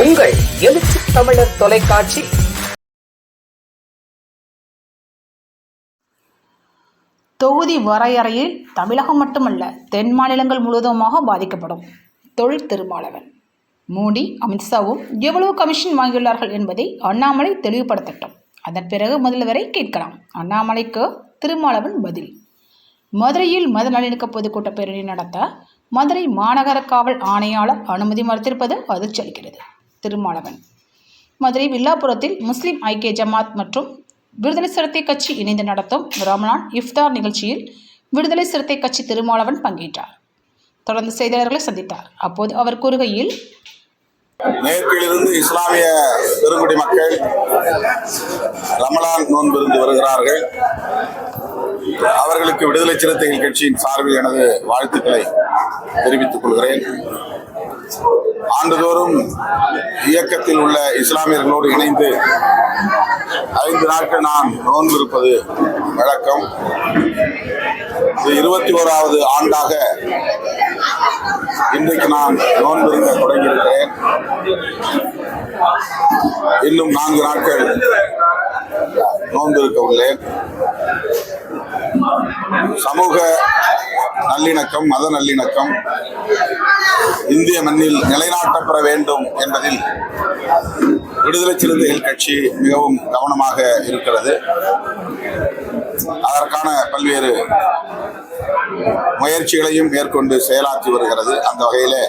உங்கள் எழுச்சி தமிழர் தொலைக்காட்சி. தொகுதி வரையறையில் தமிழகம் மட்டுமல்ல தென் மாநிலங்கள் முழுவதுமாக பாதிக்கப்படும். தொல் திருமாவளவன். மோடி அமித்ஷாவும் எவ்வளவு கமிஷன் வாங்கியுள்ளார்கள் என்பதை அண்ணாமலை தெளிவுபடுத்தட்டும். அதன் பிறகு முதல்வரை கேட்கலாம். அண்ணாமலைக்கு திருமாவளவன் பதில். மதுரையில் மத நல்லிணக்க பொதுக்கூட்ட பேரணி நடத்த மதுரை மாநகர காவல் ஆணையாளர் அனுமதி மறுத்திருப்பது அதிர்ச்சி அளிக்கிறது. திருமாவளவன். மதுரை வில்லாபுரத்தில் முஸ்லிம் ஐக்கிய ஜமாத் மற்றும் விடுதலை சிறுத்தை கட்சி இணைந்து நடத்தும் ரமலான் இஃப்தார் நிகழ்ச்சியில் விடுதலை சிறுத்தை கட்சி திருமாவளவன் பங்கேற்றார். தொடர்ந்து செய்தியாளர்களை சந்தித்தார். அப்போது அவர் கூறுகையில், நேற்றிலிருந்து இஸ்லாமிய பெருங்குடி மக்கள் ரமலான் நோன்பிருந்து வருகிறார்கள். அவர்களுக்கு விடுதலை சிறுத்தைகள் கட்சியின் சார்பில் எனது வாழ்த்துக்களை தெரிவித்துக் கொள்கிறேன். ஆண்டுதோறும் இயக்கத்தில் உள்ள இஸ்லாமியர்களோடு இணைந்து 5 நாட்கள் நான் நோன்பு இருப்பது வழக்கம். இது 21வது ஆண்டாக இன்றைக்கு நான் நோன்பு இருக்க தொடங்கியிருக்கிறேன். இன்னும் 4 நாட்கள் நோன்பு இருக்க உள்ளேன். சமூக நல்லிணக்கம், மத நல்லிணக்கம் இந்திய மண்ணில் நிலைநாட்டப்பெற வேண்டும் என்பதில் விடுதலை சிறுத்தைகள் கட்சி மிகவும் கவனமாக இருக்கிறது. அதற்கான பல்வேறு முயற்சிகளையும் மேற்கொண்டு செயலாற்றி வருகிறது. அந்த வகையில்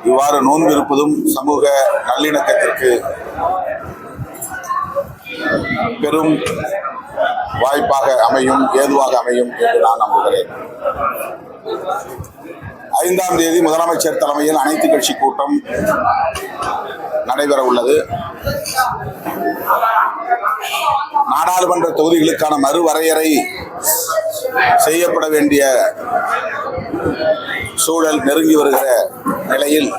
இவ்வாறு நோன்பு இருப்பதும் சமூக நல்லிணக்கத்திற்கு பெரும் வாய்ப்பாக அமையும், ஏதுவாக அமையும் என்று நான் நம்புகிறேன். 5ஆம் தேதி முதலமைச்சர் தலைமையில் அனைத்து கட்சி கூட்டம் நடைபெற உள்ளது. நாடாளுமன்ற தொகுதிகளுக்கான மறுவரையறை செய்யப்பட வேண்டிய சூழல் நெருங்கி வருகிற நிலையில்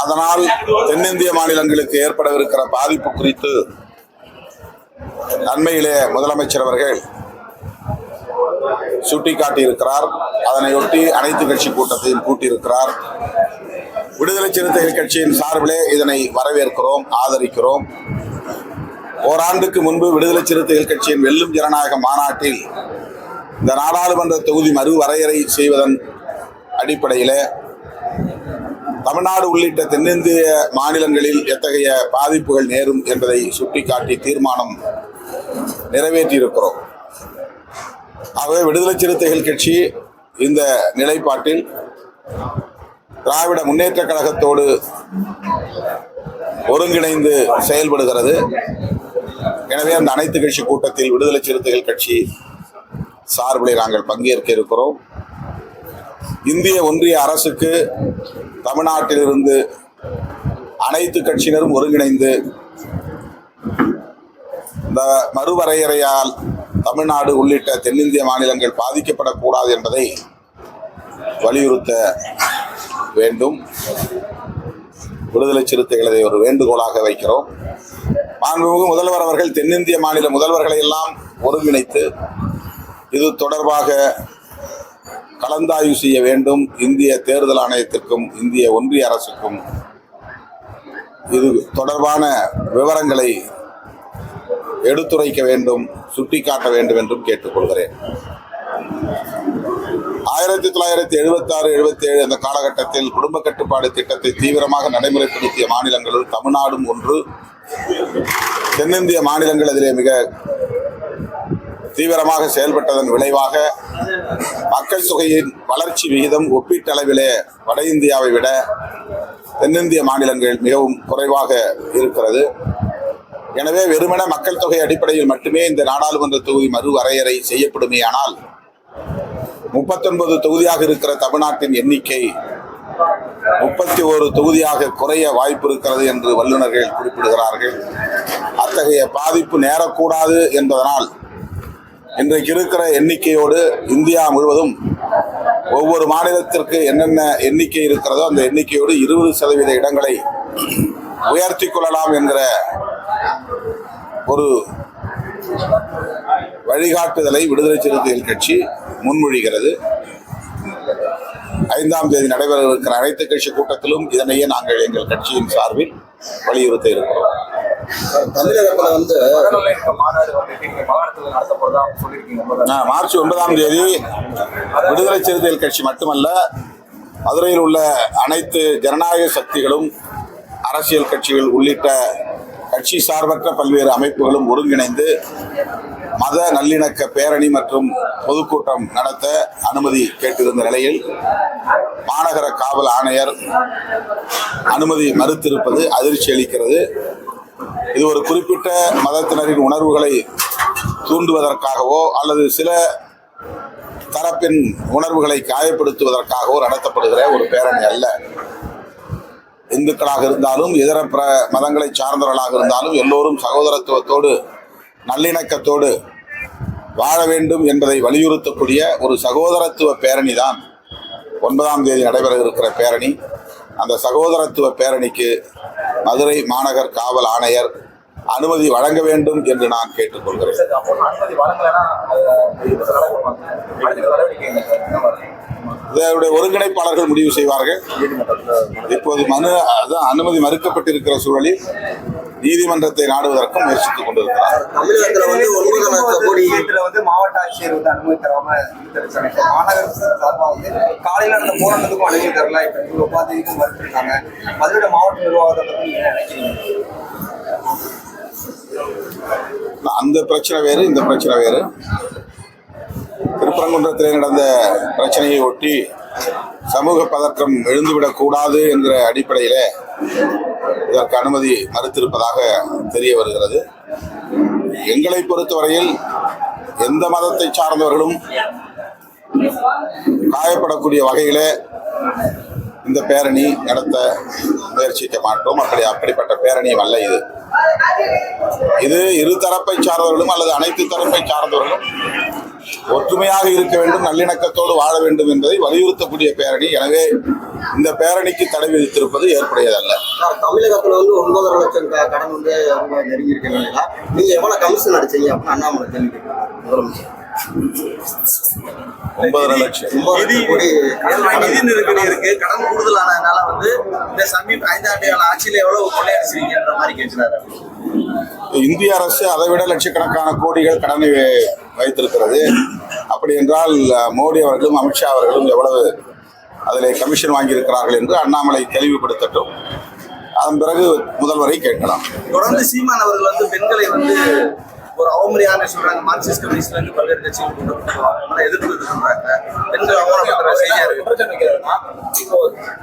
அதனால் தென்னிந்திய மாநிலங்களுக்கு ஏற்படவிருக்கிற பாதிப்பு குறித்து அண்மையிலே முதலமைச்சர் அவர்கள் சுட்டிக்காட்டியிருக்கிறார். அதனையொட்டி அனைத்து கட்சி கூட்டத்தையும் கூட்டியிருக்கிறார். விடுதலை சிறுத்தைகள் கட்சியின் சார்பிலே இதனை வரவேற்கிறோம், ஆதரிக்கிறோம். ஓராண்டுக்கு முன்பு விடுதலை சிறுத்தைகள் கட்சியின் வெல்லும் ஜனநாயக மாநாட்டில் இந்த நாடாளுமன்ற தொகுதி மறுவரையறை செய்வதன் அடிப்படையில் தமிழ்நாடு உள்ளிட்ட தென்னிந்திய மாநிலங்களில் எத்தகைய பாதிப்புகள் நேரும் என்பதை சுட்டிக்காட்டி தீர்மானம் நிறைவேற்றியிருக்கிறோம். ஆகவே விடுதலை சிறுத்தைகள் கட்சி இந்த நிலைப்பாட்டில் திராவிட முன்னேற்ற கழகத்தோடு ஒருங்கிணைந்து செயல்படுகிறது. எனவே அந்த அனைத்து கட்சி கூட்டத்தில் விடுதலை சிறுத்தைகள் கட்சி சார்பிலே நாங்கள் பங்கேற்க இருக்கிறோம். இந்திய ஒன்றிய அரசுக்கு தமிழ்நாட்டிலிருந்து அனைத்து கட்சியினரும் ஒருங்கிணைந்து இந்த மறுவரையறையால் தமிழ்நாடு உள்ளிட்ட தென்னிந்திய மாநிலங்கள் பாதிக்கப்படக்கூடாது என்பதை வலியுறுத்த வேண்டும். விடுதலை சிறுத்தைகளை ஒரு வேண்டுகோளாக வைக்கிறோம். மாண்புமிகு முதல்வர் அவர்கள் தென்னிந்திய மாநில முதல்வர்களை எல்லாம் ஒருங்கிணைத்து இது தொடர்பாக கலந்தாய்வு செய்ய வேண்டும். இந்திய தேர்தல் ஆணையத்திற்கும் இந்திய ஒன்றிய அரசுக்கும் இது தொடர்பான விவரங்களை எடுத்துரைக்க வேண்டும், சுட்டிக்காட்ட வேண்டும் என்றும் கேட்டுக்கொள்கிறேன். 1976-77 அந்த காலகட்டத்தில் குடும்ப கட்டுப்பாடு திட்டத்தை தீவிரமாக நடைமுறைப்படுத்திய மாநிலங்களுள் தமிழ்நாடும் ஒன்று. தென்னிந்திய மாநிலங்கள் அதிலே மிக தீவிரமாக செயல்பட்டதன் விளைவாக மக்கள் தொகையின் வளர்ச்சி விகிதம் ஒப்பீட்டளவிலே வட இந்தியாவை விட தென்னிந்திய மாநிலங்கள் மிகவும் குறைவாக இருக்கிறது. எனவே வெறுமன மக்கள் தொகை அடிப்படையில் மட்டுமே இந்த நாடாளுமன்ற தொகுதி மறுவரையறை செய்யப்படுமேயானால் 39 தொகுதியாக இருக்கிற தமிழ்நாட்டின் எண்ணிக்கை 31 தொகுதியாக குறைய வாய்ப்பு இருக்கிறது என்று வல்லுநர்கள் குறிப்பிடுகிறார்கள். அத்தகைய பாதிப்பு நேரக்கூடாது என்பதனால் இன்றைக்கு இருக்கிற எண்ணிக்கையோடு இந்தியா முழுவதும் ஒவ்வொரு மாநிலத்திற்கு என்னென்ன எண்ணிக்கை இருக்கிறதோ அந்த எண்ணிக்கையோடு 20% இடங்களை உயர்த்தி கொள்ளலாம் என்கிற ஒரு வழிகாட்டுதலை விடுதலை சிறுத்தைகள் கட்சி முன்மொழிகிறது. 5ஆம் தேதி நடைபெற இருக்கிற அனைத்து கட்சி கூட்டத்திலும் இதனையே நாங்கள் எங்கள் கட்சியின் சார்பில் வலியுறுத்த இருக்கிறோம். தமிழகத்துல மார்ச் 9ஆம் தேதி விடுதலை சிறுத்தைகள் கட்சி மட்டுமல்ல, மதுரையில் உள்ள அனைத்து ஜனநாயக சக்திகளும், அரசியல் கட்சிகள் உள்ளிட்ட கட்சி சார்பற்ற பல்வேறு அமைப்புகளும் ஒருங்கிணைந்து மத நல்லிணக்க பேரணி மற்றும் பொதுக்கூட்டம் நடத்த அனுமதி கேட்டிருந்த நிலையில் மாநகர காவல் ஆணையர் அனுமதி மறுத்திருப்பது அதிர்ச்சி அளிக்கிறது. இது ஒரு குறிப்பிட்ட மதத்தினரின் உணர்வுகளை தூண்டுவதற்காகவோ அல்லது சில தரப்பின் உணர்வுகளை காயப்படுத்துவதற்காகவோ நடத்தப்படுகிற ஒரு பேரணி அல்ல. இந்துக்களாக இருந்தாலும் இதர மதங்களை சார்ந்தவர்களாக இருந்தாலும் எல்லோரும் சகோதரத்துவத்தோடு நல்லிணக்கத்தோடு வாழ வேண்டும் என்பதை வலியுறுத்தக்கூடிய ஒரு சகோதரத்துவ பேரணி தான் 9ஆம் தேதி நடைபெற இருக்கிற பேரணி. அந்த சகோதரத்துவ பேரணிக்கு மதுரை மாநகர் காவல் ஆணையர் அனுமதி வழங்க வேண்டும் என்று நான் கேட்டுக்கொள்கிறேன். இதனுடைய ஒருங்கிணைப்பாளர்கள் முடிவு செய்வார்கள். இப்போது அனுமதி மறுக்கப்பட்டிருக்கிற சூழலில் நீதிமன்றத்தை நாடுவதற்கும் முயற்சித்துக் கொண்டிருக்கிறார். தமிழகத்துல மாவட்ட ஆட்சியர் அனுமதி தராம மாநகர சார்பாக காலையில அந்த போராட்டத்துக்கும் அனுமதி தரல. இப்ப உபாதிக்கும் மறுத்திருக்காங்க. மதுரை மாவட்ட நிர்வாகத்தை பத்தி என்ன நினைக்கிறீங்க? அந்த பிரச்சனை வேறு, இந்த பிரச்சனை வேறு. திருப்பரங்குன்றத்தில் நடந்த பிரச்சனையை ஒட்டி சமூக பதற்றம் எழுந்துவிடக்கூடாது என்ற அடிப்படையில் இதற்கு அனுமதி மறுத்திருப்பதாக தெரிய வருகிறது. எங்களை பொறுத்தவரையில் எந்த மதத்தை சார்ந்தவர்களும் காயப்படக்கூடிய வகையிலே இந்த பேரணி நடத்த முயற்சிக்க மாட்டோம். அப்படிப்பட்ட பேரணியும் அல்ல இது. இது இரு தரப்பை சார்ந்தவர்களும் அல்லது அனைத்து தரப்பை சார்ந்தவர்களும் ஒற்றுமையாக இருக்க வேண்டும், நல்லிணக்கத்தோடு வாழ வேண்டும் என்பதை வலியுறுத்தக்கூடிய பேரணி. எனவே இந்த பேரணிக்கு தடை விதித்திருப்பது ஏற்புடையதல்ல. தமிழகத்துல 9.5 லட்சம் கடன் நெருங்கி இருக்கிறீங்களா? நீங்க எவ்வளவு கமிஷன் அடிச்சீங்க அப்படின்னு அண்ணாமலை கேள்வி முதலமைச்சர். 9.5 லட்சம் நிதி நெருக்கடி இருக்கு. கடன் கூடுதலானதுனால இந்த சமீப 5 ஆண்டுகள் ஆட்சியில எவ்வளவு கொள்ளையடிச்சிருக்கீங்கன்ற மாதிரி கேட்கிறாரு. இந்திய அரசு அதை விட லட்சக்கணக்கான கோடிகள் கடனை வைத்திருக்கிறது. அப்படி என்றால் மோடி அவர்களும் அமித்ஷா அவர்களும் எவ்வளவு அதில் கமிஷன் வாங்கியிருக்கிறார்கள் என்று அண்ணாமலை தெளிவுபடுத்தட்டும். அதன் பிறகு முதல்வரை கேட்கலாம். தொடர்ந்து சீமான் அவர்கள் பெண்களை ஒரு அவமரியாதை சொல்றாங்க. மார்க்சிஸ்ட் கம்யூனிஸ்ட்ல இருந்து பல்வேறு கட்சிகள் எதிர்ப்பு சொல்றாங்க. பெண்கள் அவமானப்படுற செய்தியா இருக்கு. இப்போ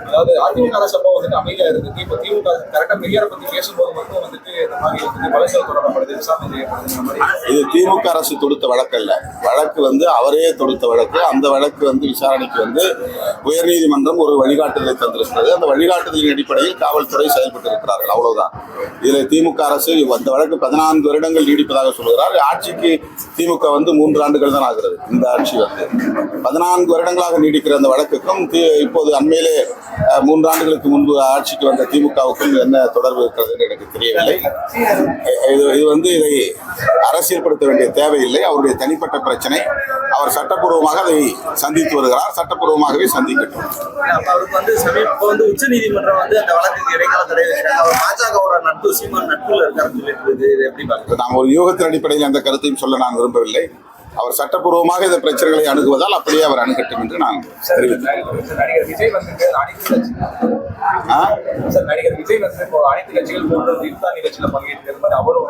அதாவது அதிமுக அரசு அமைதியா இருக்கு. இப்போ திமுக கரெக்டா பெரியாரை பத்தி பேசும்போது மட்டும் இந்த மாதிரி வழக்குகள் தொடரப்படுது, விசாரணை செய்யப்படுது. இது திமுக அரசு தொடுத்த வழக்கு அல்ல. வழக்கு அவரே தொடுத்த வழக்கு. அந்த வழக்கு விசாரணைக்கு உயர்நீதிமன்றம் ஒரு வழிகாட்டுதலை தந்திருக்கிறது. அந்த வழிகாட்டுதலின் அடிப்படையில் காவல்துறை செயல்பட்டு இருக்கிறார்கள். அவ்வளவுதான். இதில் திமுக அரசு அந்த வழக்கு 14 வருடங்கள் நீடிப்பதாக சொல்கிறார். ஆட்சிக்கு திமுக 3 ஆண்டுகள் தான் ஆகிறது. இந்த ஆட்சி 14 வருடங்களாக நீடிக்கிற அந்த வழக்குக்கும் இப்போது அண்மையிலே 3 ஆண்டுகளுக்கு முன்பு ஆட்சிக்கு வந்த திமுகவுக்கும் என்ன தொடர்பு இருக்கிறது என்று எனக்கு தெரியவில்லை. இது இதை அரசியல்படுத்த வேண்டிய தேவையில்லை. அவருடைய தனிப்பட்ட பிரச்சனை. அவர் சட்டப்பூர்வமாக அதை சந்தித்து வருகிறார். சட்டப்பூர்வமாகவே சந்திக்கட்டும். அவருக்கு உச்ச நீதிமன்றம் அந்த வழக்குக்கு இடைக்கால தடை வச்சிருக்காங்க. பாஜகவோட நட்பு சீமான் நட்புல இருக்காரு. எப்படி பார்க்க நாம் ஒரு யூகத்தின் அடிப்படையில் அந்த கருத்தையும் சொல்ல நான் விரும்பவில்லை. அவர் சட்டப்பூர்வமாக இந்த பிரச்சனைகளை அணுகுவதால் அப்படியே அவர் அணுகட்டும் என்று நான் தெரிவித்தேன். நடிகர் விஜய் அனைத்து கட்சிகள் போன்ற நிகழ்ச்சியில பங்கேற்கிறது அவரும்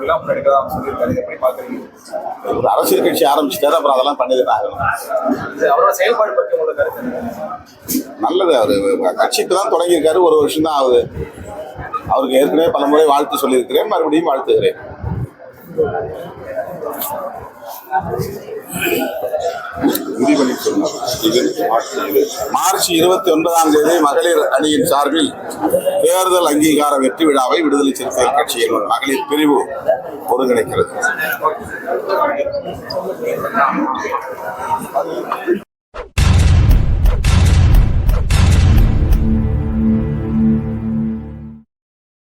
விழா முன்னெடுக்கலாம் சொல்லியிருக்காரு. எப்படி பாக்குறீங்க? ஒரு அரசியல் கட்சி ஆரம்பிச்சுட்டாரு, அப்புறம் அதெல்லாம் பண்ணிதான் ஆகணும். அவரோட செயல்பாடு பற்றி உங்களுக்கு கருத்து? நல்லது. அவர் கட்சிக்கு தான் தொடங்கியிருக்காரு. 1 வருஷம் தான் ஆகுது. அவருக்கு ஏற்கனவே பல முறை வாழ்த்து சொல்லியிருக்கிறேன், மறுபடியும் வாழ்த்துகிறேன். மார்ச் 29ஆம் தேதி மகளிர் அணியின் சார்பில் தேர்தல் அங்கீகார வெற்றி விழாவை விடுதலை சிறுத்தைகள் கட்சியின் மகளிர் பிரிவு ஒருங்கிணைக்கிறது.